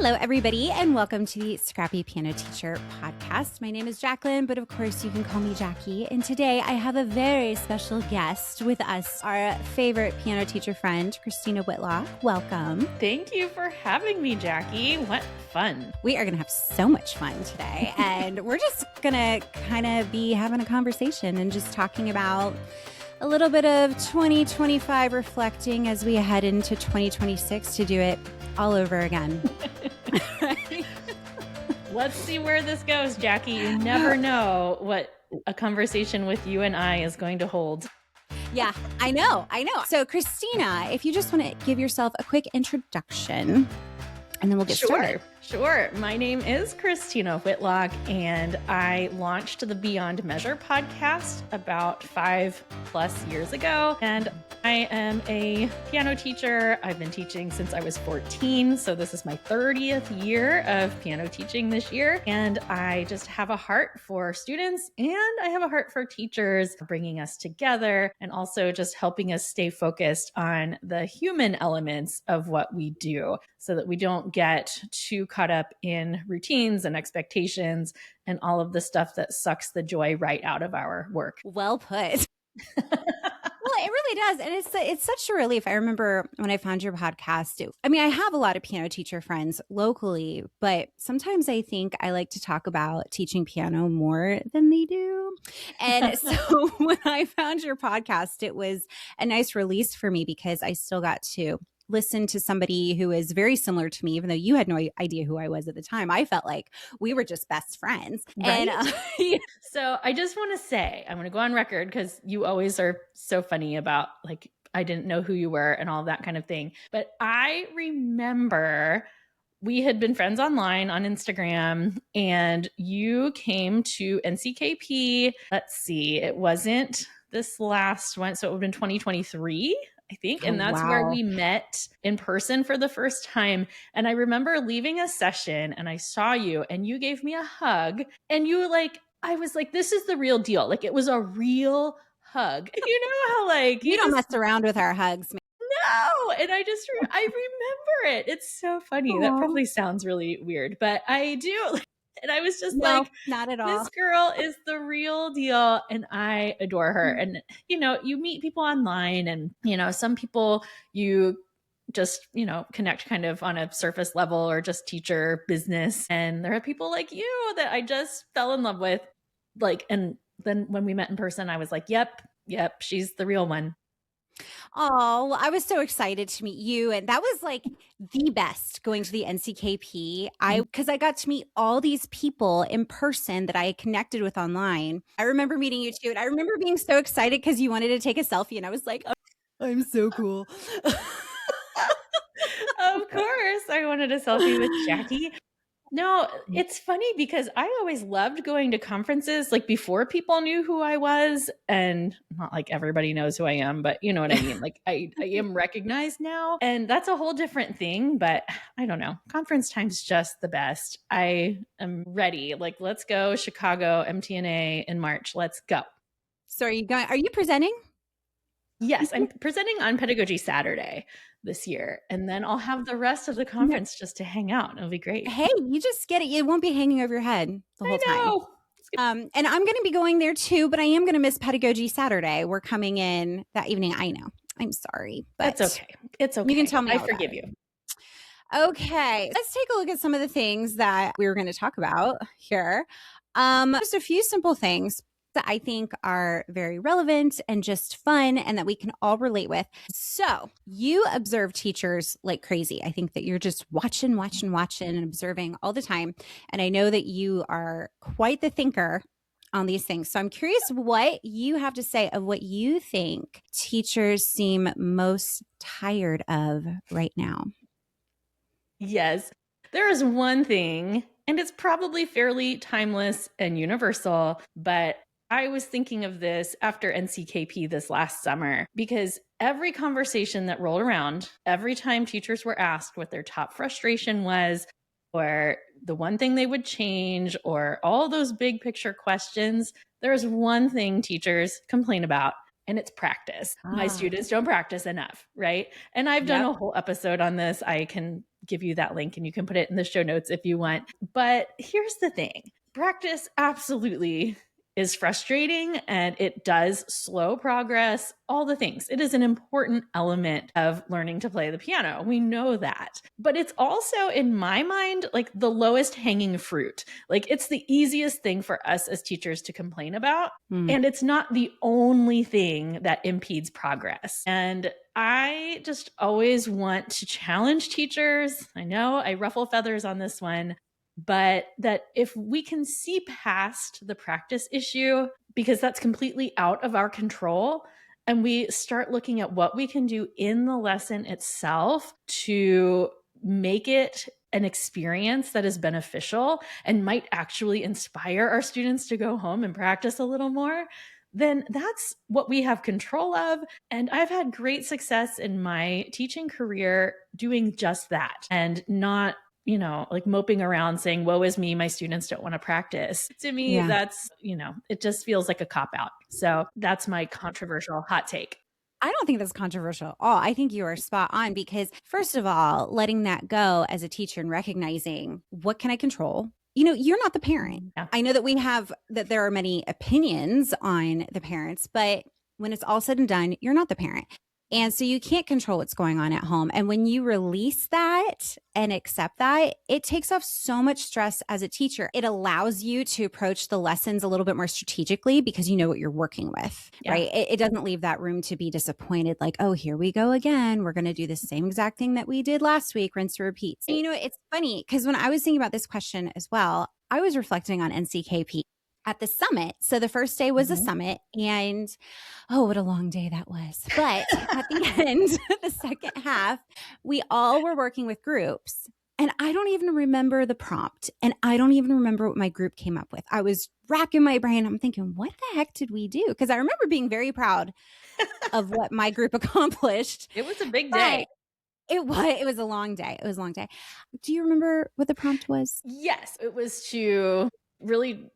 Hello, everybody, and welcome to the Scrappy Piano Teacher podcast. My name is Jacqueline, but of course you can call me Jackie. And today I have a very special guest with us, our favorite piano teacher friend, Christina Whitlock. Welcome. Thank you for having me, Jackie. What fun. We are going to have so much fun today. And we're just going to kind of be having a conversation and just talking about a little bit of 2025 reflecting as we head into 2026 to do it all over again. Let's see where this goes, Jackie. You never know what a conversation with you and I is going to hold. Yeah, I know. So Christina, if you just want to give yourself a quick introduction and then we'll get started. Sure. My name is Christina Whitlock, and I launched the Beyond Measure podcast about 5+ years ago. And I am a piano teacher. I've been teaching since I was 14. So this is my 30th year of piano teaching this year. And I just have a heart for students, and I have a heart for teachers, bringing us together and also just helping us stay focused on the human elements of what we do so that we don't get too caught up in routines and expectations and all of the stuff that sucks the joy right out of our work. Well put. Well, it really does. And it's such a relief. I remember when I found your podcast, I have a lot of piano teacher friends locally, but sometimes I think I like to talk about teaching piano more than they do. And so when I found your podcast, it was a nice release for me because I still got to listen to somebody who is very similar to me, even though you had no idea who I was at the time. I felt like we were just best friends. Right? And so I just want to say, I'm going to go on record because you always are so funny about like, I didn't know who you were and all that kind of thing. But I remember we had been friends online on Instagram, and you came to NCKP. Let's see, it wasn't this last one. So it would have been 2023. I think. And that's where we met in person for the first time. And I remember leaving a session and I saw you and you gave me a hug, and you were like, I was like, this is the real deal. Like, it was a real hug. You know how like you don't mess around with our hugs, man. No. And I remember it. It's so funny. Aww. That probably sounds really weird, but I do. And I was just like, not at all. This girl is the real deal. And I adore her. And, you meet people online, and, some people you just, connect kind of on a surface level or just teacher business. And there are people like you that I just fell in love with. Like, and then when we met in person, I was like, yep, she's the real one. Oh, well, I was so excited to meet you. And that was like the best, going to the NCKP. Because I got to meet all these people in person that I connected with online. I remember meeting you too. And I remember being so excited because you wanted to take a selfie. And I was like, oh, I'm so cool. Of course, I wanted a selfie with Jackie. No, it's funny because I always loved going to conferences like before people knew who I was, and not like everybody knows who I am, but you know what I mean? Like I am recognized now, and that's a whole different thing, but I don't know. Conference time's just the best. I am ready. Like, let's go Chicago MTNA in March. Let's go. So are you presenting? Yes, I'm presenting on Pedagogy Saturday this year, and then I'll have the rest of the conference just to hang out. It'll be great. Hey, you just get it. It won't be hanging over your head the whole time. And I'm going to be going there too, but I am going to miss Pedagogy Saturday. We're coming in that evening. I know. I'm sorry, but that's okay. It's okay. You can tell me. I forgive you. Okay, let's take a look at some of the things that we were going to talk about here. Just a few simple things that I think are very relevant and just fun and that we can all relate with. So you observe teachers like crazy. I think that you're just watching and observing all the time. And I know that you are quite the thinker on these things. So I'm curious what you have to say of what you think teachers seem most tired of right now. Yes, there is one thing, and it's probably fairly timeless and universal, but I was thinking of this after NCKP this last summer, because every conversation that rolled around, every time teachers were asked what their top frustration was, or the one thing they would change, or all those big picture questions, there's one thing teachers complain about, and it's practice. My students don't practice enough, right? And I've done a whole episode on this. I can give you that link and you can put it in the show notes if you want. But here's the thing. Practice absolutely is frustrating and it does slow progress, all the things. It is an important element of learning to play the piano. We know that. But it's also, in my mind, like the lowest hanging fruit. Like it's the easiest thing for us as teachers to complain about. And it's not the only thing that impedes progress. And I just always want to challenge teachers. I know I ruffle feathers on this one, but that if we can see past the practice issue, because that's completely out of our control, and we start looking at what we can do in the lesson itself to make it an experience that is beneficial and might actually inspire our students to go home and practice a little more, then that's what we have control of. And I've had great success in my teaching career doing just that and not like moping around saying, woe is me, my students don't want to practice. To me, that's, it just feels like a cop out. So that's my controversial hot take. I don't think that's controversial at all. I think you are spot on because, first of all, letting that go as a teacher and recognizing what can I control? You're not the parent. Yeah. I know that there are many opinions on the parents, but when it's all said and done, you're not the parent. And so you can't control what's going on at home. And when you release that and accept that, it takes off so much stress as a teacher. It allows you to approach the lessons a little bit more strategically because you know what you're working with, right? It doesn't leave that room to be disappointed, like, oh, here we go again. We're going to do the same exact thing that we did last week, rinse and repeat. And it's funny because when I was thinking about this question as well, I was reflecting on NCKP at the summit. So the first day was a summit and oh, what a long day that was. But at the end, the second half, we all were working with groups and I don't even remember the prompt and I don't even remember what my group came up with. I was racking my brain. I'm thinking, what the heck did we do? Because I remember being very proud of what my group accomplished. It was a big day. It was a long day. It was a long day. Do you remember what the prompt was? Yes, it was to really,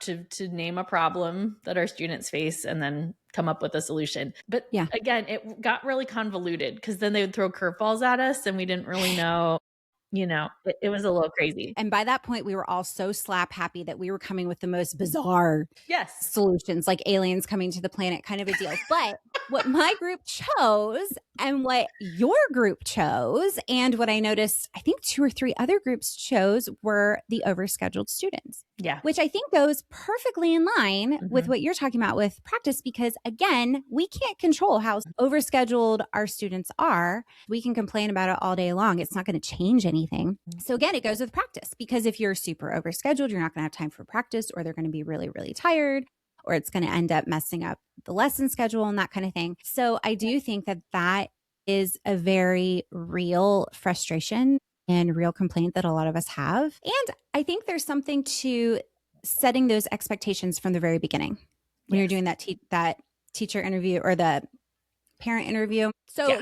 to name a problem that our students face and then come up with a solution. But again, it got really convoluted because then they would throw curveballs at us and we didn't really know, it was a little crazy. And by that point, we were all so slap happy that we were coming with the most bizarre solutions, like aliens coming to the planet kind of a deal. But what my group chose and what your group chose and what I noticed, I think 2 or 3 other groups chose were the overscheduled students. Yeah. Which I think goes perfectly in line with what you're talking about with practice, because again, we can't control how overscheduled our students are. We can complain about it all day long. It's not going to change anything. So again, it goes with practice because if you're super overscheduled, you're not going to have time for practice or they're going to be really, really tired or it's going to end up messing up the lesson schedule and that kind of thing. So I do think that that is a very real frustration and real complaint that a lot of us have. And I think there's something to setting those expectations from the very beginning when you're doing that teacher interview or the parent interview. So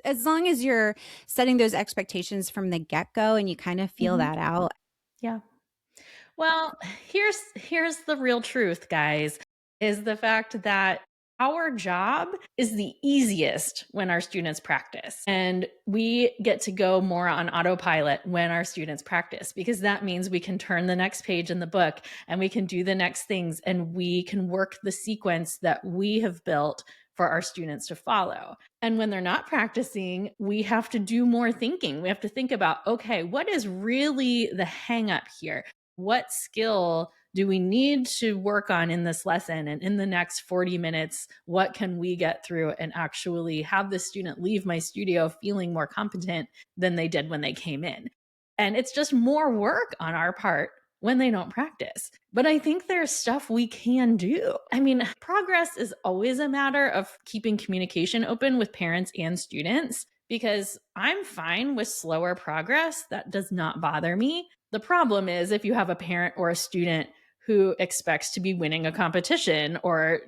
as long as you're setting those expectations from the get-go and you kind of feel that out. Yeah. Well, here's the real truth, guys, is the fact that our job is the easiest when our students practice. And we get to go more on autopilot when our students practice, because that means we can turn the next page in the book and we can do the next things and we can work the sequence that we have built for our students to follow. And when they're not practicing, we have to do more thinking. We have to think about, okay, what is really the hang up here? What skill do we need to work on in this lesson? And in the next 40 minutes, what can we get through and actually have the student leave my studio feeling more competent than they did when they came in? And it's just more work on our part when they don't practice. But I think there's stuff we can do. I mean, progress is always a matter of keeping communication open with parents and students, because I'm fine with slower progress. That does not bother me. The problem is if you have a parent or a student who expects to be winning a competition or,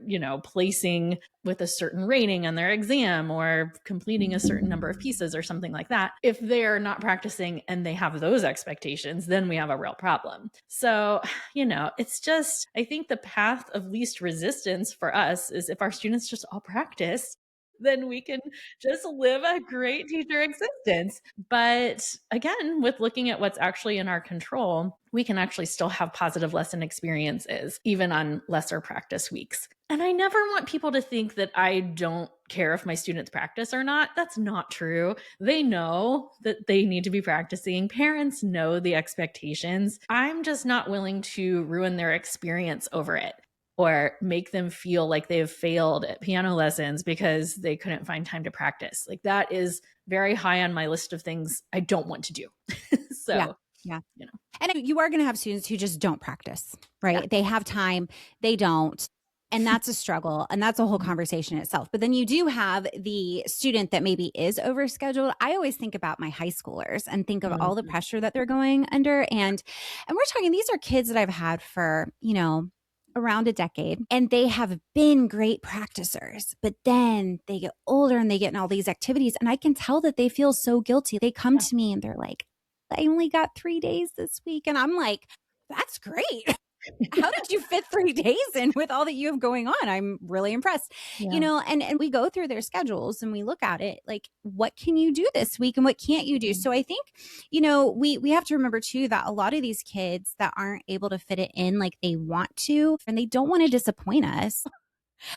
placing with a certain rating on their exam or completing a certain number of pieces or something like that. If they're not practicing and they have those expectations, then we have a real problem. So, it's just, I think the path of least resistance for us is if our students just all practice, then we can just live a great teacher existence. But again, with looking at what's actually in our control, we can actually still have positive lesson experiences, even on lesser practice weeks. And I never want people to think that I don't care if my students practice or not. That's not true. They know that they need to be practicing. Parents know the expectations. I'm just not willing to ruin their experience over it or make them feel like they've failed at piano lessons because they couldn't find time to practice. Like that is very high on my list of things I don't want to do. Yeah. So, Yeah. you know, And you are going to have students who just don't practice, yeah. right? They have time, they don't. And that's a struggle. And that's a whole conversation in itself. But then you do have the student that maybe is overscheduled. I always think about my high schoolers and think of all the Mhm. pressure that they're going under. And we're talking, these are kids that I've had for, around a decade, and they have been great practicers, but then they get older and they get in all these activities. And I can tell that they feel so guilty. They come Yeah. to me and they're like, I only got 3 days this week. And I'm like, that's great. How did you fit 3 days in with all that you have going on? I'm really impressed. Yeah. And we go through their schedules and we look at it like, what can you do this week and what can't you do? So I think, we have to remember too that a lot of these kids that aren't able to fit it in like they want to, and they don't want to disappoint us.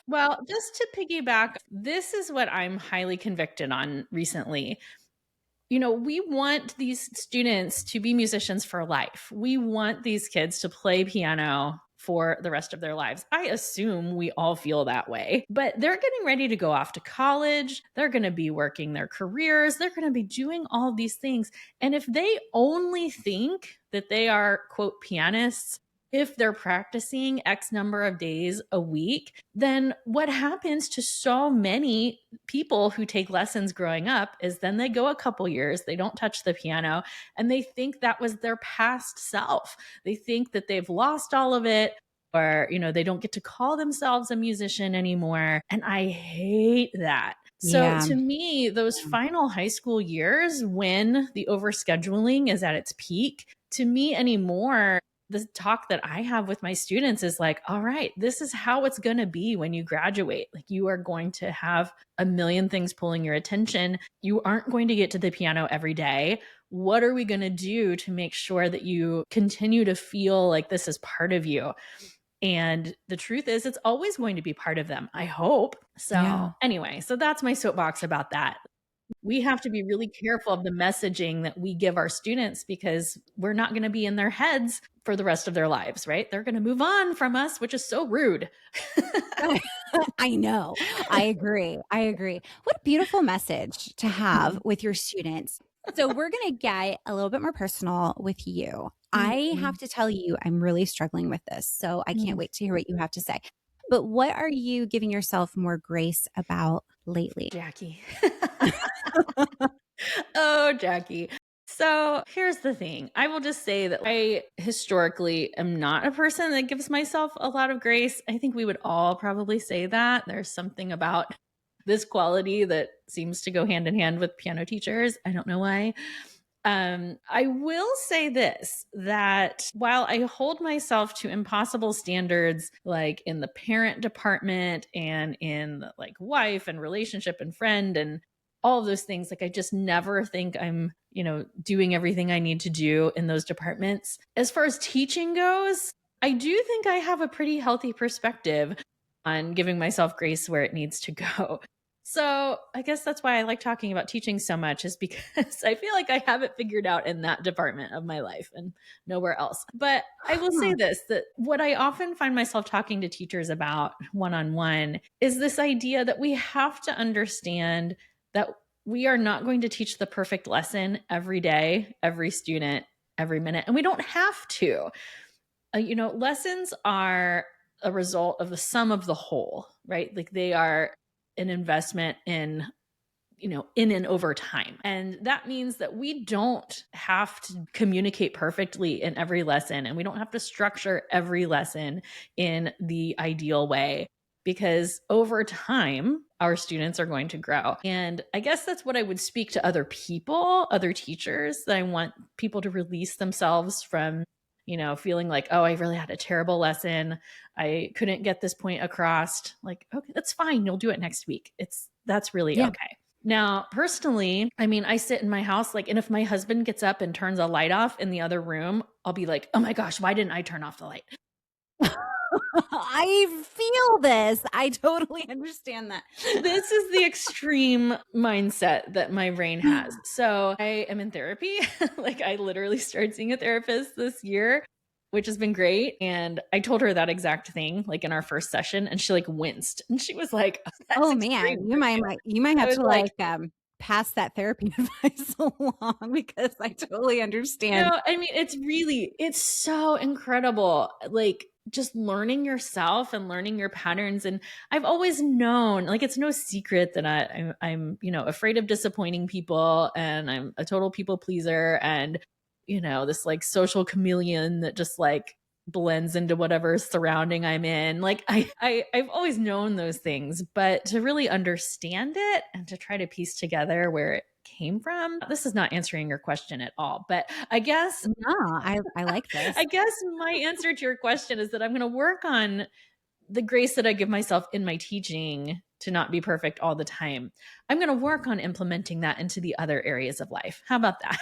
Well, just to piggyback, this is what I'm highly convicted on recently. We want these students to be musicians for life. We want these kids to play piano for the rest of their lives. I assume we all feel that way, but they're getting ready to go off to college. They're going to be working their careers. They're going to be doing all of these things. And if they only think that they are, quote, pianists, if they're practicing X number of days a week, then what happens to so many people who take lessons growing up is then they go a couple years, they don't touch the piano, and they think that was their past self. They think that they've lost all of it, or they don't get to call themselves a musician anymore, and I hate that. So Yeah. to me, those final high school years when the overscheduling is at its peak, to me anymore, the talk that I have with my students is like, all right, this is how it's going to be when you graduate. Like, you are going to have a million things pulling your attention. You aren't going to get to the piano every day. What are we going to do to make sure that you continue to feel like this is part of you? And the truth is, it's always going to be part of them, I hope. So, Yeah. anyway, so that's my soapbox about that. We have to be really careful of the messaging that we give our students because we're not going to be in their heads for the rest of their lives, right? They're going to move on from us, which is so rude. I know. I agree. I agree. What a beautiful message to have Mhm. with your students. So, we're going to get a little bit more personal with you. I have Mhm. to tell you, I'm really struggling with this. So, I can't Mm. wait to hear what you have to say. But what are you giving yourself more grace about lately? Jackie. Oh, Jackie. So here's the thing. I will just say that I historically am not a person that gives myself a lot of grace. I think we would all probably say that. There's something about this quality that seems to go hand in hand with piano teachers. I don't know why. I will say this, that while I hold myself to impossible standards, like in the parent department and in the, like, wife and relationship and friend and all of those things, like I just never think I'm, doing everything I need to do in those departments. As far as teaching goes, I do think I have a pretty healthy perspective on giving myself grace where it needs to go. So I guess that's why I like talking about teaching so much, is because I feel like I have it figured out in that department of my life and nowhere else. But I will say Huh. this, that what I often find myself talking to teachers about one on one is this idea that we have to understand that we are not going to teach the perfect lesson every day, every student, every minute. And we don't have to. Lessons are a result of the sum of the whole, right? Like, they are an investment in and over time. And that means that we don't have to communicate perfectly in every lesson, and we don't have to structure every lesson in the ideal way, because over time, our students are going to grow. And I guess that's what I would speak to other people, other teachers, that I want people to release themselves from feeling like, oh, I really had a terrible lesson. I couldn't get this point across. Like, okay, that's fine. You'll do it next week. That's really Yeah. okay. Now, personally, I mean, I sit in my house, like, and if my husband gets up and turns a light off in the other room, I'll be like, oh my gosh, why didn't I turn off the light? I feel this. I totally understand that. This is the extreme mindset that my brain has. So I am in therapy. Like, I literally started seeing a therapist this year, which has been great. And I told her that exact thing, like in our first session, and she like winced and she was like, "Oh, that's Oh extreme man, for you." you might I have was to like, pass that therapy advice along because I totally understand. no, I mean, it's so incredible. Like, just learning yourself and learning your patterns. And I've always known, like, it's no secret that I'm afraid of disappointing people, and I'm a total people pleaser, and, this like social chameleon that just like blends into whatever surrounding I'm in. Like, I've always known those things, but to really understand it and to try to piece together where it came from, this is not answering your question at all, but I guess No, I like I this. guess my answer to your question is that I'm going to work on the grace that I give myself in my teaching to not be perfect all the time. I'm going to work on implementing that into the other areas of life. How about that?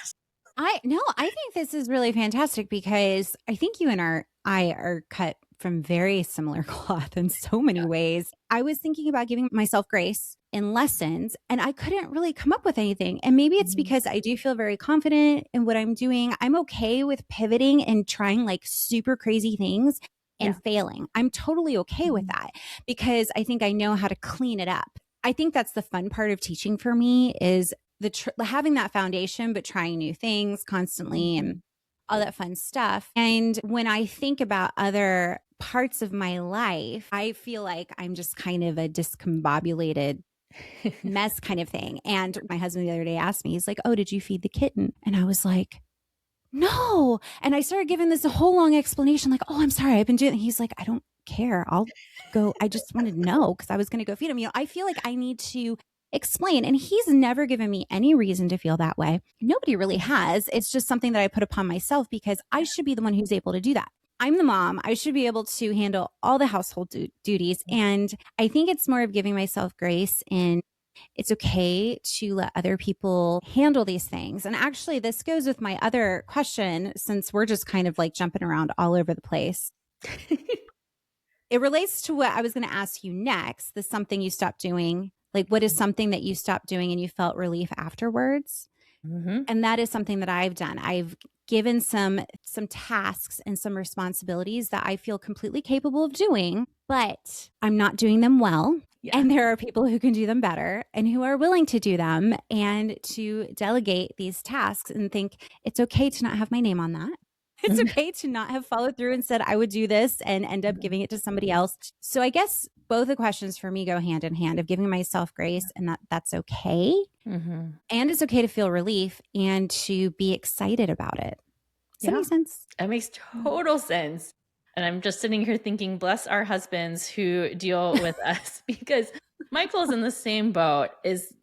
I think this is really fantastic because I think you and I are cut from very similar cloth in so many ways. I was thinking about giving myself grace in lessons and I couldn't really come up with anything. And maybe it's Mhm. because I do feel very confident in what I'm doing. I'm okay with pivoting and trying like super crazy things Yeah. and failing. I'm totally okay with Mhm. that because I think I know how to clean it up. I think that's the fun part of teaching for me is having that foundation, but trying new things constantly Mhm. and all that fun stuff. And when I think about other parts of my life, I feel like I'm just kind of a discombobulated mess kind of thing. And my husband the other day asked me, he's like, "Oh, did you feed the kitten?" And I was like, "No." And I started giving this a whole long explanation, like, "Oh, I'm sorry, I've been doing it." He's like, "I don't care. I'll go. I just wanted to know because I was going to go feed him." I feel like I need to explain. And he's never given me any reason to feel that way. Nobody really has. It's just something that I put upon myself because I should be the one who's able to do that. I'm the mom. I should be able to handle all the household duties. And I think it's more of giving myself grace in it's okay to let other people handle these things. And actually, this goes with my other question, since we're just kind of like jumping around all over the place. It relates to what I was going to ask you next. The something you stopped doing. Like, what is something that you stopped doing and you felt relief afterwards? Mhm. And that is something that I've done. I've given some tasks and some responsibilities that I feel completely capable of doing, but I'm not doing them well. Yeah. And there are people who can do them better and who are willing to do them and to delegate these tasks and think it's okay to not have my name on that. It's Mhm. okay to not have followed through and said I would do this and end up Mhm. giving it to somebody else. So I guess both the questions for me go hand in hand of giving myself grace and that's okay. Mhm. And it's okay to feel relief and to be excited about it. Does that Yeah. make sense? That makes total sense. And I'm just sitting here thinking, bless our husbands who deal with us because Michael's in the same boat is,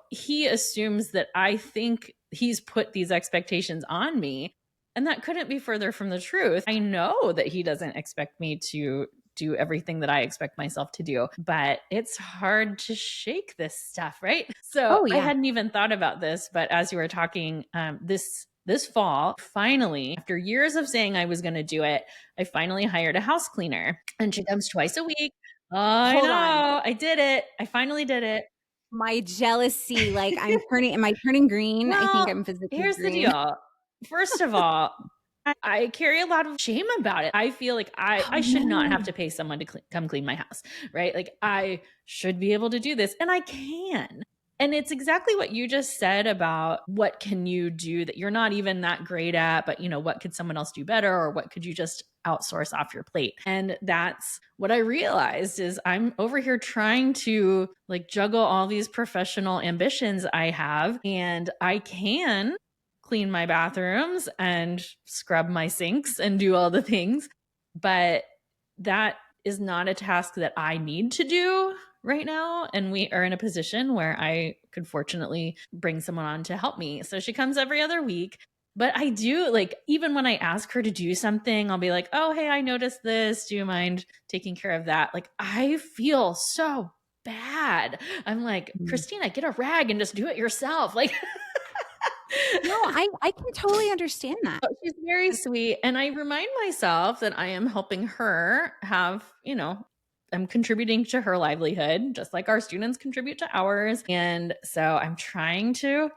he assumes that I think he's put these expectations on me. And that couldn't be further from the truth. I know that he doesn't expect me to do everything that I expect myself to do, but it's hard to shake this stuff, right? So Oh, I yeah. hadn't even thought about this, but as you were talking, this fall, finally, after years of saying I was going to do it, I finally hired a house cleaner and she comes twice a week. I Hold on. know. I did it. I finally did it. My jealousy, like am I turning green? I think Well, I'm physically here's the green. deal. First of all, I carry a lot of shame about it. I feel like Oh, I should not have no. to pay someone to come clean my house, right? Like, I should be able to do this, and I can. And it's exactly what you just said about what can you do that you're not even that great at, but what could someone else do better, or what could you just outsource off your plate? And that's what I realized is I'm over here trying to like juggle all these professional ambitions I have, and I can clean my bathrooms and scrub my sinks and do all the things. But that is not a task that I need to do right now. And we are in a position where I could fortunately bring someone on to help me. So she comes every other week. But I do, like, even when I ask her to do something, I'll be like, oh, hey, I noticed this. Do you mind taking care of that? Like, I feel so bad. I'm like, Mm. Christina, get a rag and just do it yourself. Like, No, I can totally understand that. she's very sweet. And I remind myself that I am helping her have, I'm contributing to her livelihood, just like our students contribute to ours. And so I'm trying to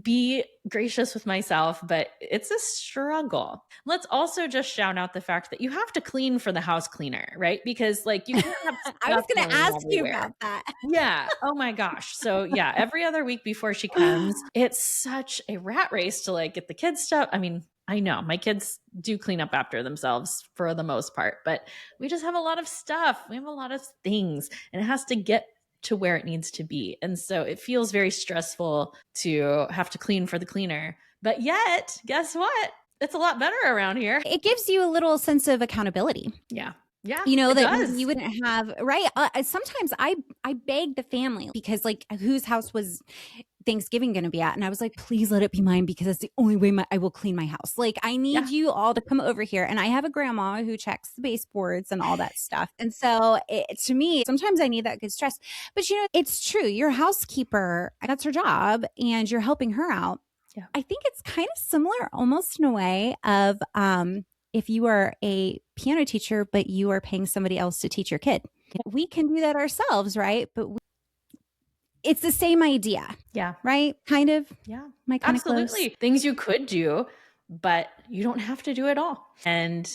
be gracious with myself, but it's a struggle. Let's also just shout out the fact that you have to clean for the house cleaner, right? Because like you can't have I was stuff going to going ask you everywhere. about that. Yeah. Oh my gosh. So yeah, every other week before she comes, it's such a rat race to like get the kids stuff. I mean, I know my kids do clean up after themselves for the most part, but we just have a lot of stuff. We have a lot of things and it has to get to where it needs to be. And so it feels very stressful to have to clean for the cleaner. But yet, guess what? It's a lot better around here. It gives you a little sense of accountability. Yeah. Yeah, it That maybe does. you wouldn't have, right? Sometimes I beg the family because like whose house was Thanksgiving going to be at? And I was like, please let it be mine because that's the only way I will clean my house. Like I need Yeah. you all to come over here. And I have a grandma who checks the baseboards and all that stuff. And so to me, sometimes I need that good stress, but it's true. Your housekeeper, that's her job and you're helping her out. Yeah. I think it's kind of similar almost in a way of, if you are a piano teacher, but you are paying somebody else to teach your kid, we can do that ourselves, right? But it's the same idea. Yeah. Right? Kind of. Yeah. Am I kind Absolutely. of close? Things you could do, but you don't have to do it all. And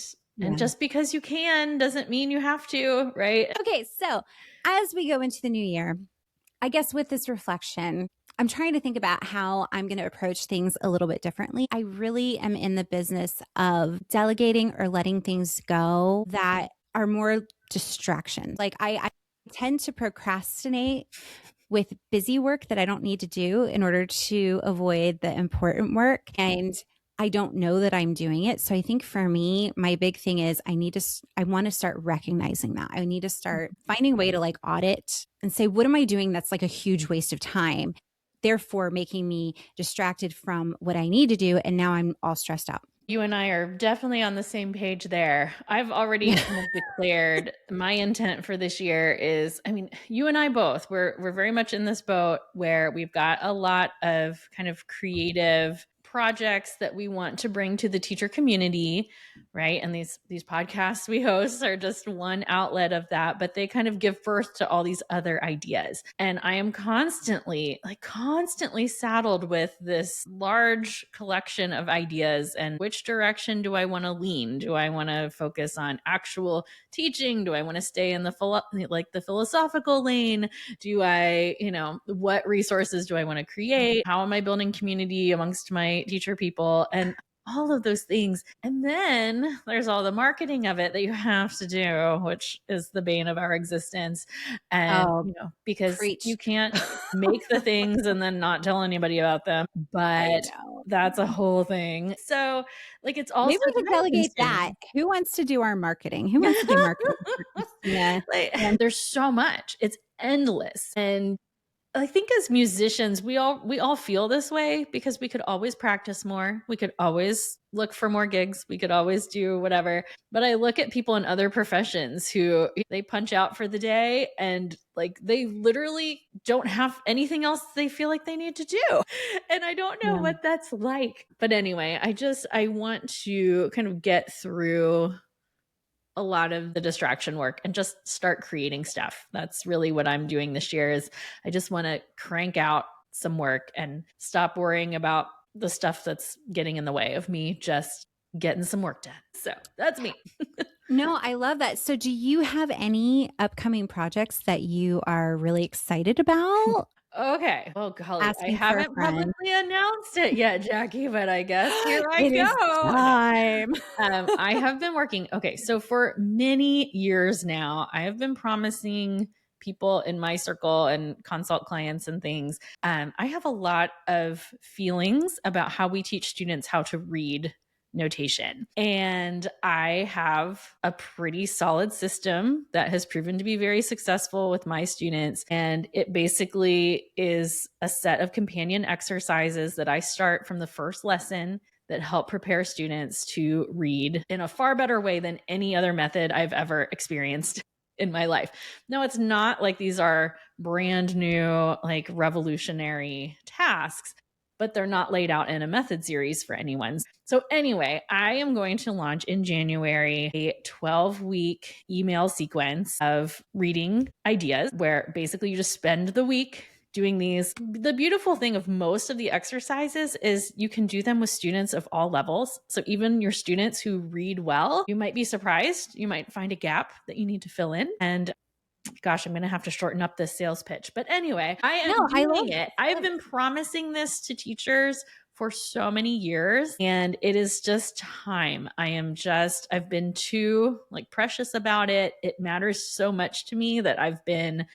just because you can doesn't mean you have to, right? Okay, so as we go into the new year, I guess with this reflection, I'm trying to think about how I'm going to approach things a little bit differently. I really am in the business of delegating or letting things go that are more distractions. Like I tend to procrastinate with busy work that I don't need to do in order to avoid the important work. And I don't know that I'm doing it. So I think for me, my big thing is I want to start recognizing that. I need to start finding a way to like audit and say, what am I doing that's like a huge waste of time? Therefore, making me distracted from what I need to do. And now I'm all stressed out. You and I are definitely on the same page there. I've already kind of declared my intent for this year is, I mean, you and I both, we're very much in this boat where we've got a lot of kind of creative projects that we want to bring to the teacher community, right? And these podcasts we host are just one outlet of that, but they kind of give birth to all these other ideas. And I am constantly saddled with this large collection of ideas and which direction do I want to lean? Do I want to focus on actual teaching? Do I want to stay in the philosophical lane? Do I, what resources do I want to create? How am I building community amongst my teacher people? And all of those things. And then there's all the marketing of it that you have to do, which is the bane of our existence. And, because preach. you can't make the things and then not tell anybody about them. But that's a whole thing. So like, it's also maybe we could delegate that. Who wants to do our marketing? Who wants to do marketing? Yeah. There's so much. It's endless. And I think as musicians, we all feel this way because we could always practice more. We could always look for more gigs. We could always do whatever. But I look at people in other professions who they punch out for the day and like they literally don't have anything else they feel like they need to do. And I don't know what that's like. But anyway, I want to kind of get through a lot of the distraction work and just start creating stuff. That's really what I'm doing this year is I just want to crank out some work and stop worrying about the stuff that's getting in the way of me just getting some work done. So that's me. No, I love that. So do you have any upcoming projects that you are really excited about? Okay. Oh, golly. Asking I haven't publicly announced it yet, Jackie, but I guess here I It is go. time. I have been working. Okay. So for many years now, I have been promising people in my circle and consult clients and things. I have a lot of feelings about how we teach students how to read notation. And I have a pretty solid system that has proven to be very successful with my students. And it basically is a set of companion exercises that I start from the first lesson that help prepare students to read in a far better way than any other method I've ever experienced in my life. No, it's not like these are brand new, like revolutionary tasks, but they're not laid out in a method series for anyone. So anyway, I am going to launch in January a 12-week email sequence of reading ideas where basically you just spend the week doing these. The beautiful thing of most of the exercises is you can do them with students of all levels. So even your students who read well, you might be surprised. You might find a gap that you need to fill in. And gosh, I'm going to have to shorten up this sales pitch. But anyway, I am doing it. I've been promising this to teachers for so many years, and it is just time. I've been too precious about it. It matters so much to me that I've been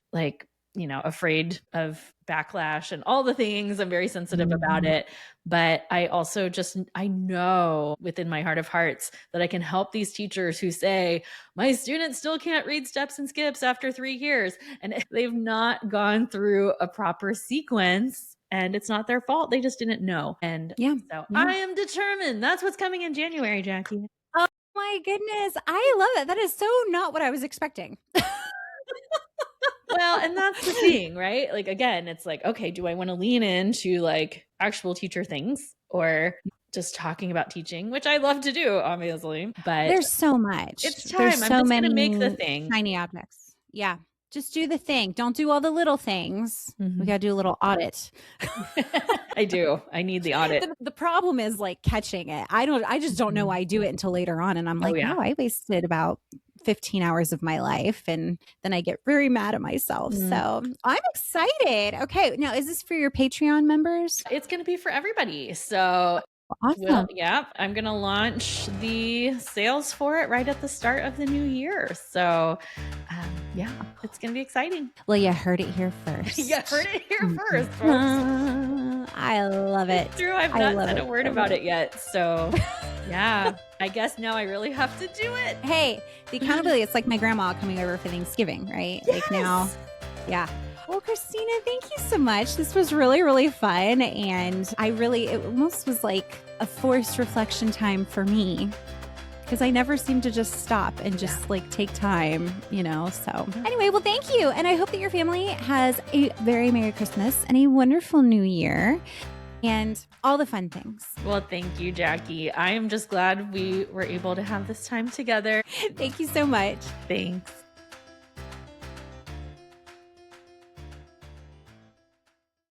afraid of backlash and all the things. I'm very sensitive about it. But I also I know within my heart of hearts that I can help these teachers who say, my students still can't read steps and skips after 3 years. And they've not gone through a proper sequence. And it's not their fault. They just didn't know. And I am determined. That's what's coming in January, Jackie. Oh my goodness. I love it. That is so not what I was expecting. Well, and that's the thing, right? Again, it's okay, do I want to lean into actual teacher things or just talking about teaching, which I love to do, obviously, but there's so much. It's time. I'm just going to make the thing. Tiny objects. Yeah. Just do the thing. Don't do all the little things. We got to do a little audit. I do. I need the audit. The problem is catching it. I just don't know I do it until later on. And I'm like, oh, I wasted about 15 hours of my life. And then I get very mad at myself. So I'm excited. Okay. Now, is this for your Patreon members? It's going to be for everybody. So awesome. I'm going to launch the sales for it right at the start of the new year. So it's going to be exciting. Well, you heard it here first. You heard it here first, folks. I love it. It's true. I've not said a word about it yet. So I guess now I really have to do it. Hey, the accountability, it's like my grandma coming over for Thanksgiving, right? Yes. Now, Well, Christina, thank you so much. This was really, really fun. And it almost was like a forced reflection time for me because I never seem to just stop and just take time, So anyway, well, thank you. And I hope that your family has a very Merry Christmas and a wonderful New Year and all the fun things. Well, thank you, Jackie. I am just glad we were able to have this time together. Thank you so much. Thanks.